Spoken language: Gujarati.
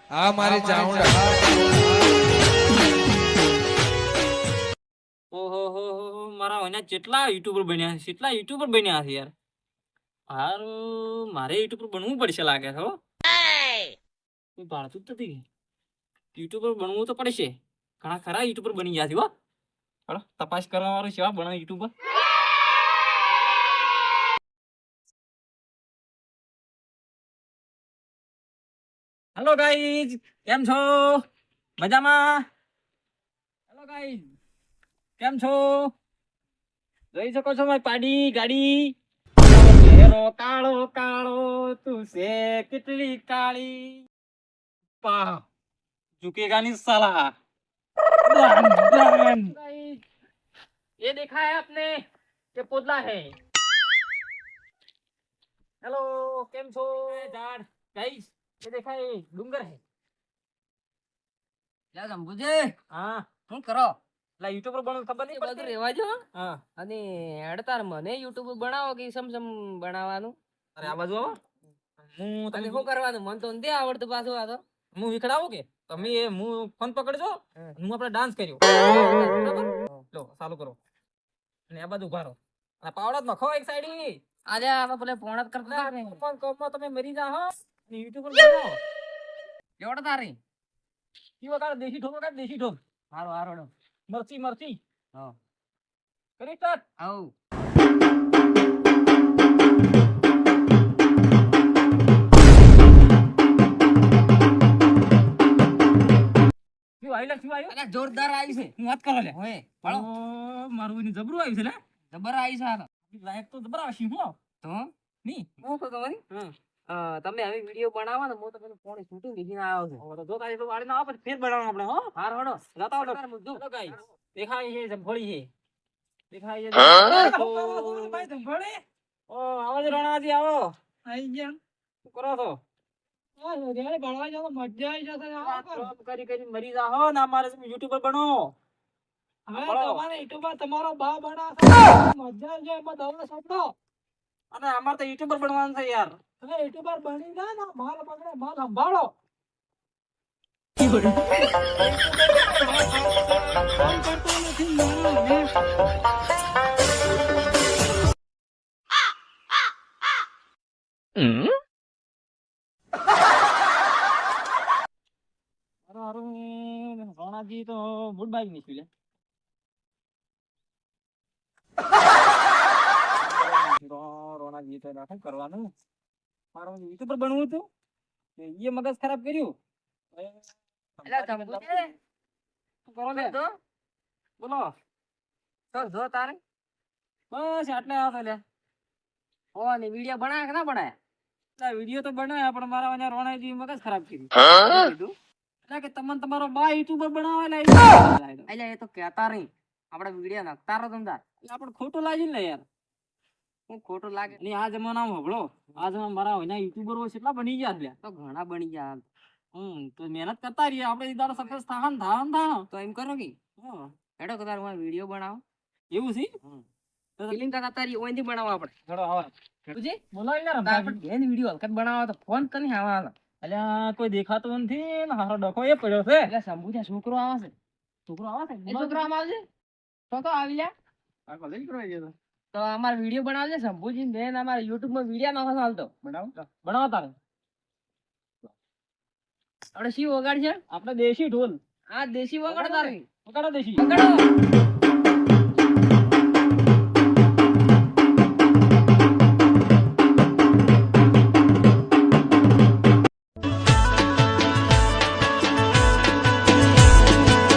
આ મારી ચાઉંડા. ઓહો હો હો મારા ઓના કેટલા યુટ્યુબર બન્યા છે, કેટલા યુટ્યુબર બન્યા છે યાર. હારું મારે યુટ્યુબર બનવું પડશે લાગે છે હો. કોઈ ભાળતું જ નથી. યુટ્યુબર બનવું તો પડશે. ઘણા ખરા યુટ્યુબર બની ગયા છે હો. હાલો તપાસ કરવા વાળું છે બના યુટ્યુબર. હેલો ગાઈઝ, કેમ છો? મજામાં? હેલો ગાઈઝ, કેમ છો? જોઈ શકો છો મારી પાડી ગાડી. તારો ચહેરો કાળો કાળો, તું છે કેટલી કાળી. પા झुकेगा नहीं साला. ये देखा है आपने? ये पोदला है. हेलो केम छो ઝાડ गाइस, ये देखा है डूंगर है. લા સંભુજે हाँ શું કરો? ला यूट्यूबर बनવું ખબર નહીં બધું પડતી. રેવા જો હા અને હેડતાર મને યુટ્યુબ બનાવો કે સમ બનાવવાનું અરે આ બાજુ આવો. હું અને તમે શું કરવાનું મને તો નથી આવડતું પાછું આ તો હું વિખડાવું કે તમે એ હું ફોન પકડજો. હા. હું આપણે ડાન્સ કર્યો બરાબર. લો ચાલુ કરો અને આ બાજુ ઉભા રહો અને પાવડા જ નખો એક સાઈડ. આજે આપણે પેલે પોણત કરતા ને કોણ કોમમાં તમે મરી જા હો અને યુટ્યુબર બનો. એવડો તારી કીવો કાઢ દેશી ઠોકો કાઢ દેશી ઠોક. હારો હારો મરચી મરચી હા કરી સ્ટાર્ટ. આવ શું આઈલા શું આવ્યું? અરે જોરદાર આવી છે હું વાત કરો લે. ઓય ઓ ભણો મારું એની જબરું આવ્યું છે લે. જબર આવી છે આ તો. લાયક તો જબર આવશે હો. તો ની હું કહું તમારી હા તમે આવી વિડીયો બનાવો ને હું તો પેલું પોણી શૂટિંગ લીધીને આવ્યો છું હવે તો જો તારી તો વાળી ના આવે પછી ફેર બનાવવાનું આપણે હો. હાર હડો જાતા આવડો. મુદ્દો ચલો ગાઈસ દેખાય છે જંભોળી છે. દેખાય છે ભાઈ સંભાળે. ઓ આવો જ રણાજી આવો. આઈ ગયા. શું કરો છો? આ રોડિયાને ભણવા જાવ તો મજા આવી જશે. આવો કરો. જોબ કરી કરી મરી જા હો ના મારે તમે યુટ્યુબર બનો. હવે ભણો. તમારે યુટ્યુબર તમારો બા બનાવશે. મજા આવી જાય એમાં દવા સાંભળો. અને અમારે તો યુટ્યુબર બનવાનું છે યાર. તમે યુટ્યુબર બની જાય ને માલ પકડે માલ સંભાળો. ફોન કરતો નથી મને. હારું રણાજી તો મૂડ બાઈક નીકળી લે. રોણાજી તો શું કરવાનું? મારું યુટ્યુબર બનવું હતું એ મગજ ખરાબ કર્યું. એટલે સંભુજે શું કરો લે? તો બોલો. તો જો તારે બસ આટલે આવતો લે. ઓ ને વિડીયો બનાયા કે ના બનાયા વિડીયો તો બનાવ્યા પણ મારા અહીંયા રોણાજી મગજ ખરાબ કર્યું. શું કીધું એટલે કે તમને તમારો બા યુટ્યુબર બનાવેલા એટલે એટલે એ તો કહેતા નહીં આપણે વિડીયો નાખતા રહો તમતાર આપણે ખોટું લાગી ને યાર. હું ખોટું લાગે અને આ જમાનામાં હબળો આ જમાનામાં મારા અહીંયા યુટ્યુબરો કેટલા બની ગયા છે. તો ઘણા બની ગયા તો મહેનત કરતા રહીએ આપણે ઈ દાડો સક્સેસ થાહન થાહન થાહન. તો એમ કરો કે હા, હેડો કદાર માં વિડીયો બનાવો એવું છે. ફિલ્મ કાકા તારી ઓયથી બનાવો આપણે ચલો આવો. તુજે બોલાવી યાર આપણે બેન વિડીયો હલકત બનાવો તો ફોન કરી આવા અલ્યા કોઈ દેખાતું નથી ને હારો ડખો એ પડ્યો છે. એટલે સંભુજા છોકરો આવે છે છોકરો આવે છે. એ છોકરો આમ આવશે તો આવી જા આ કોલેજ કરવા ગયો તો અમાર વિડીયો બનાવજે સંભુજી બેન અમાર યુટ્યુબ માં વિડીયો નાખવાનો હાલતો બનાવ બનાવો તારે. આપણે શી વગાડ છે આપણે દેશી ઢોલ આ દેશી વગાડ તારી વગાડો દેશી. વગાડો